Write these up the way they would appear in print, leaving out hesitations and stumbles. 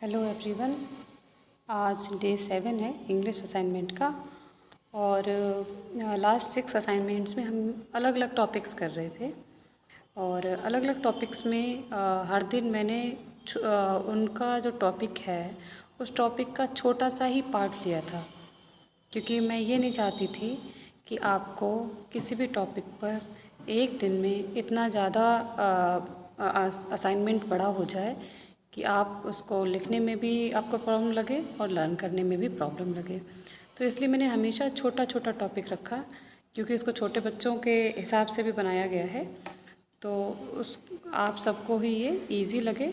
Hello everyone. आज day 7 है English assignment का। और लास्ट 6 असाइनमेंट्स में हम अलग अलग टॉपिक्स कर रहे थे। और अलग अलग टॉपिक्स में हर दिन मैंने उनका जो टॉपिक है उस टॉपिक का छोटा सा ही पार्ट लिया था, क्योंकि मैं ये नहीं चाहती थी कि आपको किसी भी टॉपिक पर एक दिन में इतना ज़्यादा असाइनमेंट बड़ा हो जाए कि आप उसको लिखने में भी आपको प्रॉब्लम लगे और लर्न करने में भी प्रॉब्लम लगे। तो इसलिए मैंने हमेशा छोटा छोटा टॉपिक रखा, क्योंकि इसको छोटे बच्चों के हिसाब से भी बनाया गया है। तो उस आप सबको ही ये इजी लगे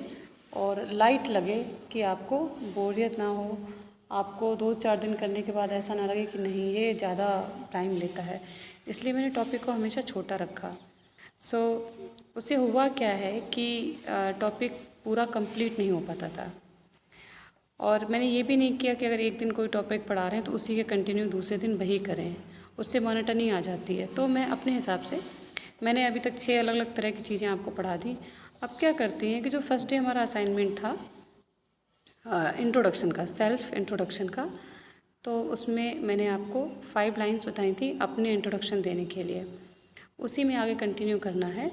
और लाइट लगे, कि आपको बोरियत ना हो, आपको 2-4 दिन करने के बाद ऐसा ना लगे कि नहीं ये ज़्यादा टाइम लेता है। इसलिए मैंने टॉपिक को हमेशा छोटा रखा। उससे हुआ क्या है कि टॉपिक पूरा कंप्लीट नहीं हो पाता था। और मैंने ये भी नहीं किया कि अगर एक दिन कोई टॉपिक पढ़ा रहे हैं तो उसी के कंटिन्यू दूसरे दिन वही करें, उससे मोनोटनी आ जाती है। तो मैं अपने हिसाब से मैंने अभी तक 6 अलग अलग तरह की चीज़ें आपको पढ़ा दी। अब क्या करते हैं कि जो फर्स्ट डे हमारा असाइनमेंट था इंट्रोडक्शन का, सेल्फ इंट्रोडक्शन का, तो उसमें मैंने आपको 5 लाइन्स बताई थी अपने इंट्रोडक्शन देने के लिए। उसी में आगे कंटिन्यू करना है।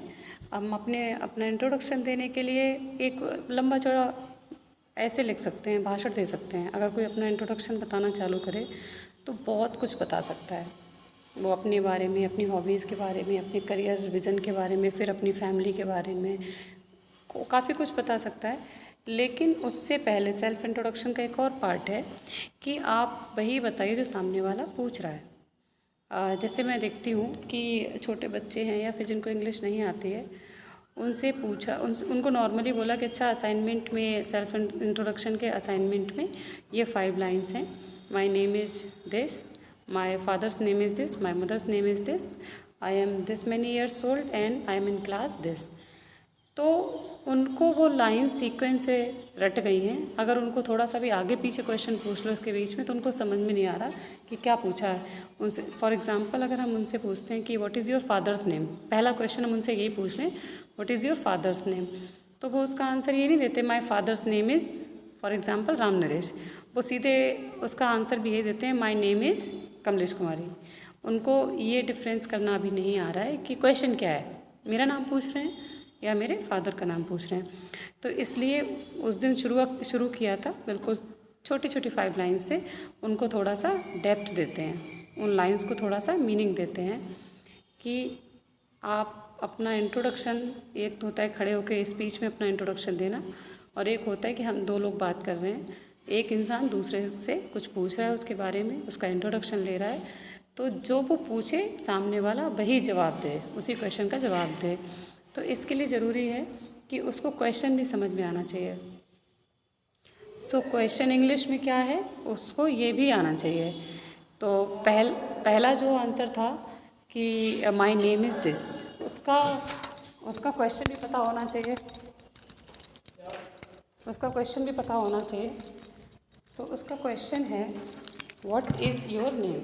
हम अपना इंट्रोडक्शन देने के लिए एक लंबा चौड़ा ऐसे लिख सकते हैं, भाषण दे सकते हैं। अगर कोई अपना इंट्रोडक्शन बताना चालू करे तो बहुत कुछ बता सकता है वो, अपने बारे में, अपनी हॉबीज़ के बारे में, अपने करियर विज़न के बारे में, फिर अपनी फैमिली के बारे में काफ़ी कुछ बता सकता है। लेकिन उससे पहले सेल्फ इंट्रोडक्शन का एक और पार्ट है कि आप वही बताइए जो सामने वाला पूछ रहा है। जैसे मैं देखती हूँ कि छोटे बच्चे हैं या फिर जिनको इंग्लिश नहीं आती है, उनसे पूछा, उनको नॉर्मली बोला कि अच्छा असाइनमेंट में, सेल्फ इंट्रोडक्शन के असाइनमेंट में ये 5 लाइन्स हैं। My name is this, my father's name is this, my mother's name is this, I am this many years old and I am in class this. तो उनको वो line sequence से रट गई हैं। अगर उनको थोड़ा सा भी आगे पीछे क्वेश्चन पूछ लो इसके बीच में तो उनको समझ में नहीं आ रहा कि क्या पूछा है उनसे। फॉर एग्जांपल अगर हम उनसे पूछते हैं कि what is your father's name, पहला क्वेश्चन हम उनसे यही पूछ लें what is your father's name, तो वो उसका आंसर ये नहीं देते my father's name is for example Ram Naresh, वो सीधे उसका आंसर भी यही देते हैं my name is Kamlesh Kumari. उनको ये डिफरेंस करना अभी नहीं आ रहा है कि क्वेश्चन क्या है, मेरा नाम पूछ रहे हैं या मेरे फादर का नाम पूछ रहे हैं। तो इसलिए उस दिन शुरू किया था बिल्कुल छोटी छोटी 5 लाइन्स से। उनको थोड़ा सा डेप्थ देते हैं, उन लाइन्स को थोड़ा सा मीनिंग देते हैं कि आप अपना इंट्रोडक्शन, एक होता है खड़े होकर स्पीच में अपना इंट्रोडक्शन देना, और एक होता है कि हम 2 लोग बात कर रहे हैं, एक इंसान दूसरे से कुछ पूछ रहा है उसके बारे में, उसका इंट्रोडक्शन ले रहा है, तो जो वो पूछे सामने वाला वही जवाब दे, उसी क्वेश्चन का जवाब दे। तो इसके लिए ज़रूरी है कि उसको क्वेश्चन भी समझ में आना चाहिए। क्वेश्चन इंग्लिश में क्या है उसको ये भी आना चाहिए। तो पहला जो आंसर था कि माय नेम इज़ दिस, उसका क्वेश्चन भी पता होना चाहिए, उसका क्वेश्चन भी पता होना चाहिए। तो उसका क्वेश्चन है what is your name,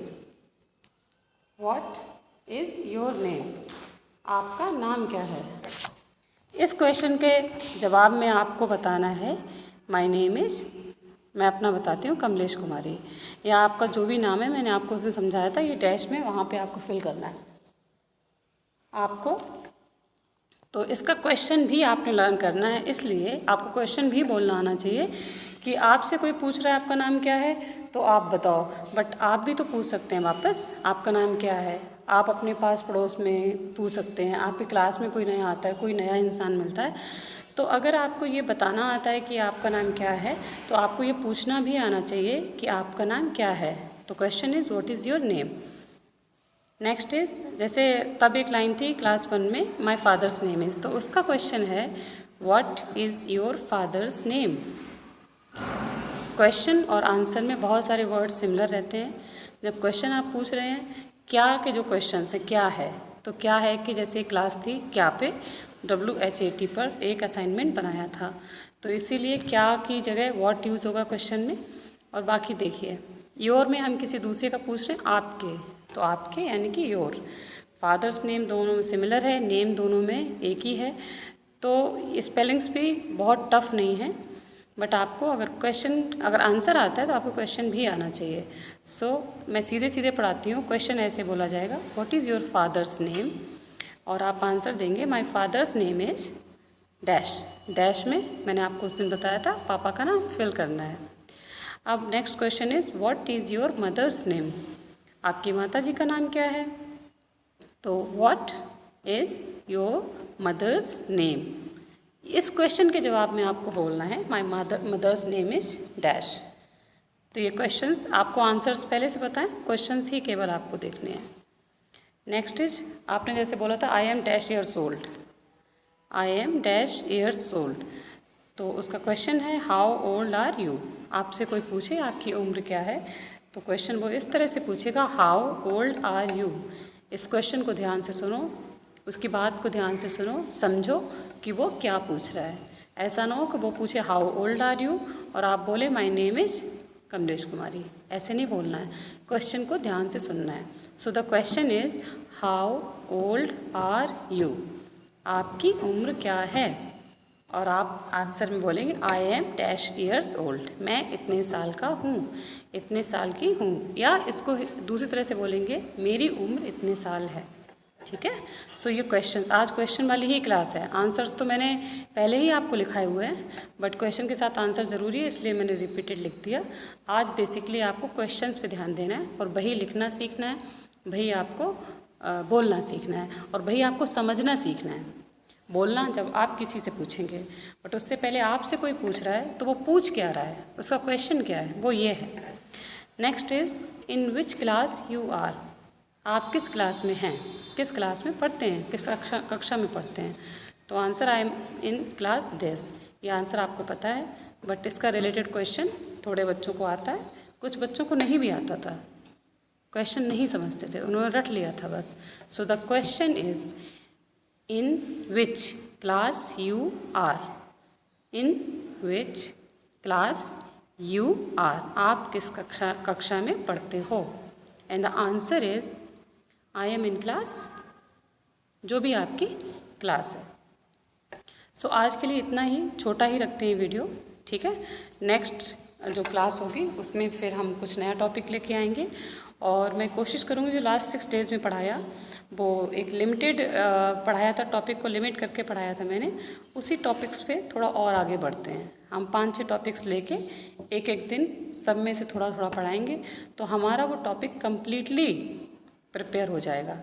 what is your name, आपका नाम क्या है। इस क्वेश्चन के जवाब में आपको बताना है माय नेम इज़, मैं अपना बताती हूँ, कमलेश कुमारी, या आपका जो भी नाम है, मैंने आपको उसे समझाया था, ये डैश में वहाँ पे आपको फिल करना है आपको। तो इसका क्वेश्चन भी आपने लर्न करना है, इसलिए आपको क्वेश्चन भी बोलना आना चाहिए कि आपसे कोई पूछ रहा है आपका नाम क्या है तो आप बताओ, बट आप भी तो पूछ सकते हैं वापस आपका नाम क्या है। आप अपने पास पड़ोस में पूछ सकते हैं, आपकी क्लास में कोई नया आता है, कोई नया इंसान मिलता है, तो अगर आपको ये बताना आता है कि आपका नाम क्या है तो आपको ये पूछना भी आना चाहिए कि आपका नाम क्या है। तो question is what is your name. Next is, जैसे तब एक लाइन थी क्लास 1 में माय फादर्स नेम इज़, तो उसका क्वेश्चन है what is your father's name. Question और आंसर में बहुत सारे वर्ड्स सिमिलर रहते हैं। जब क्वेश्चन आप पूछ रहे हैं, क्या के जो क्वेश्चन है क्या है, तो क्या है कि जैसे क्लास थी क्या पे WHAT पर एक असाइनमेंट बनाया था, तो इसीलिए क्या की जगह व्हाट यूज़ होगा क्वेश्चन में। और बाकी देखिए योर में हम किसी दूसरे का पूछ रहे हैं, आपके, तो आपके यानी कि योर। फादर्स नेम दोनों में सिमिलर है, नेम दोनों में एक ही है, तो स्पेलिंग्स भी बहुत टफ नहीं है। बट आपको अगर आंसर आता है तो आपको क्वेश्चन भी आना चाहिए। सो मैं सीधे सीधे पढ़ाती हूँ। क्वेश्चन ऐसे बोला जाएगा, what is your father's name, और आप आंसर देंगे my father's name is dash. Dash में मैंने आपको उस दिन बताया था पापा का नाम फिल करना है। अब next question is what is your mother's name, आपकी माता जी का नाम क्या है। तो what is your mother's name, इस क्वेश्चन के जवाब में आपको बोलना है my mother's name is dash. तो ये क्वेश्चंस आपको आंसर्स पहले से पता है, क्वेश्चंस ही केवल आपको देखने हैं। नेक्स्ट इज, आपने जैसे बोला था आई am dash years old, I am dash years old, तो उसका क्वेश्चन है हाउ ओल्ड आर यू। आपसे कोई पूछे आपकी उम्र क्या है, तो क्वेश्चन वो इस तरह से पूछेगा हाउ ओल्ड आर यू। इस क्वेश्चन को ध्यान से सुनो, उसकी बात को ध्यान से सुनो, समझो कि वो क्या पूछ रहा है। ऐसा ना हो कि वो पूछे हाउ ओल्ड आर यू और आप बोले my name is Kamlesh Kumari, ऐसे नहीं बोलना है, क्वेश्चन को ध्यान से सुनना है। So the question is how old are you, आपकी उम्र क्या है, और आप आंसर में बोलेंगे I am dash years old, मैं इतने साल का हूँ, इतने साल की हूँ, या इसको दूसरी तरह से बोलेंगे मेरी उम्र इतने साल है। ठीक है। सो ये क्वेश्चन, आज क्वेश्चन वाली ही क्लास है। आंसर्स तो मैंने पहले ही आपको लिखाए हुए हैं, बट क्वेश्चन के साथ आंसर ज़रूरी है, इसलिए मैंने रिपीटेड लिख दिया। आज बेसिकली आपको क्वेश्चंस पे ध्यान देना है, और वही लिखना सीखना है, वही आपको बोलना सीखना है, और वही आपको समझना सीखना है। बोलना जब आप किसी से पूछेंगे, बट उससे पहले आपसे कोई पूछ रहा है तो वो पूछ क्या रहा है, उसका क्वेश्चन क्या है, वो ये है। Next is in which class you are, आप किस क्लास में हैं, किस क्लास में पढ़ते हैं, किस कक्षा में पढ़ते हैं। तो answer I am in class this, ये आंसर आपको पता है, बट इसका रिलेटेड क्वेश्चन थोड़े बच्चों को आता है, कुछ बच्चों को नहीं भी आता था, क्वेश्चन नहीं समझते थे, उन्होंने रट लिया था बस। So the question is in which class you are, in which class you are, आप किस कक्षा में पढ़ते हो। And the answer is I am in class, जो भी आपकी क्लास है। सो आज के लिए इतना ही, छोटा ही रखते हैं वीडियो, ठीक है। नेक्स्ट जो क्लास होगी उसमें फिर हम कुछ नया टॉपिक लेके आएंगे, और मैं कोशिश करूँगी जो लास्ट 6 डेज़ में पढ़ाया वो एक लिमिटेड पढ़ाया था, टॉपिक को लिमिट करके पढ़ाया था मैंने, उसी टॉपिक्स पे थोड़ा और आगे बढ़ते हैं। हम 5-6 टॉपिक्स लेके एक एक दिन सब में से थोड़ा थोड़ा पढ़ाएंगे, तो हमारा वो टॉपिक कम्प्लीटली प्रिपेयर हो जाएगा।